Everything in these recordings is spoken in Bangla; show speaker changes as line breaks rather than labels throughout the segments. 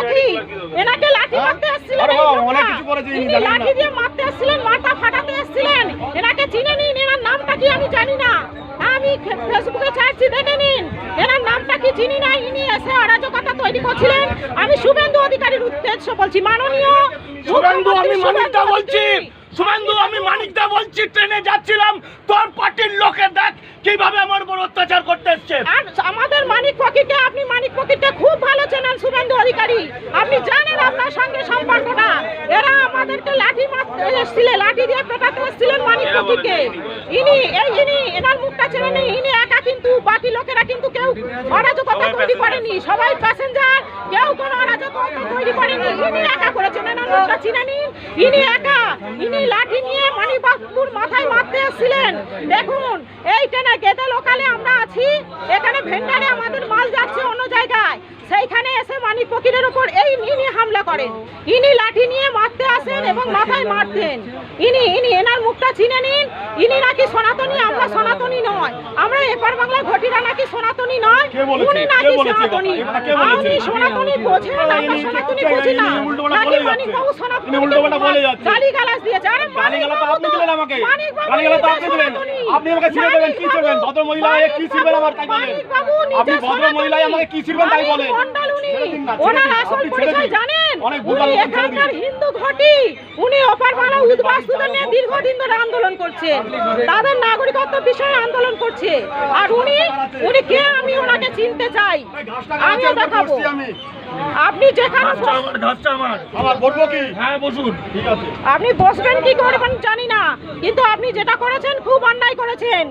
লাঠি, এনাকে লাঠি মারতে আসছিলেন, ইনি লাঠি দিয়ে মারতে আসছিলেন, মাথা ফাটাতে আসছিলেন। এনাকে চিনে নিন, এনার নামটা কি আমি জানি না, আমি ফেসবুকে ছাড়ছি দেখে নিন, এনার নামটা কি চিনি না। ইনি এসে অরাজকতা তৈরি করছিলেন। আমি শুভেন্দু অধিকারীর উদ্দেশ্য বলছি, মাননীয়
শুভেন্দু, আমি মানিকদা বলছি, শুভেন্দু আমি মানিকদা বলছি, ট্রেনে যাচ্ছিলাম, তোর পার্টির লোকের দেখ কিভাবে আমার উপর অত্যাচার করতে এসছে।
আর আমাদের মানিক ফকিরকে, আপনি মানিক ফকিরকে খুব ভালো চেনেন শুভেন্দু অধিকারী, আপনি জানেন আপনার সঙ্গে সম্পর্কটা। এরা আমাদেরকে লাঠি মারতে এসেছিলেন, লাঠি দিয়ে পেটাতে এসেছিলেন মানিক ফকিরকে। ইনি এনার মুখটা চেনে নেই, ইনি একা, কিন্তু বাকি লোকেরা কিন্তু কেউ অরাজকতা তৈরি করেনি, সবাই প্যাসেঞ্জার, কেউ কোনো অরাজকতা তৈরি করেনি, ইনি একা করেছেন। এনার মুখটা চিনে নিন, ইনি একা, ইনি লাঠি নিয়ে মানিকবাবুর মাথায় মারতে এসেছিলেন। দেখুন, এই ট্রেনে গেদে লোকালে আমরা আছি, এখানে ভেন্ডারে আমাদের মাল যাচ্ছে অন্য জায়গায়, সেইখানে এসে মানিক ফকিরের উপর ইনি হামলা করেন। ইনি লাঠি নিয়ে মারতে আসেন এবং মাথায় মারতেন। এনার মুখটা চিনে নিন, ইনি নাকি সনাতনী, আমরা সনাতনী নয়, আমরা এপার বাংলার ঘটিরা নাকি সনাতনী নয়, উনি নাকি সনাতনী। আমি সনাতনী বোঝেন না, আমরা সনাতনী বুঝি না, নাকি মানিকবাবু সনাতনী গালিগালাজ দিয়েছে। আরে
গালিগালাজ আপনি দিলেন আমাকে, গালিগালাজ আপনি দিলেন, আপনি আমাকে ছিড়ে দেবেন, কি ছিড়বেন? ভদ্র মহিলা কি ছিড়বেন আমার তাই বলেন, আপনি ভদ্র মহিলা আমাকে কি ছিড়বেন তাই বলেন।
ওনার আসল পরিচয় জানেন, উনি এখানকার হিন্দু ঘটি, উনি অপার বাংলা উদ্বাস্তুদের নিয়ে দীর্ঘদিন ধরে আন্দোলন করছেন, তাদের নাগরিকত্ব বিষয়ে আন্দোলন করছে। আর উনি কে, আমি ওনাকে চিনতে চাই, আমিও দেখাবো। আপনি যেখানে
আমার বলবো কি, হ্যাঁ বসুন, ঠিক আছে,
আপনি বসবেন কি করবেন জানি না, কিন্তু আপনি যেটা করেছেন খুব অন্যায় করেছেন,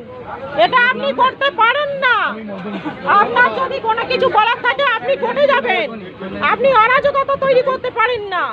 এটা আপনি করতে পারেন না। আপনার যদি কোনো কিছু বলার থাকে আপনি কোর্টে যাবেন, আপনি অরাজকতা তৈরি করতে পারেন না।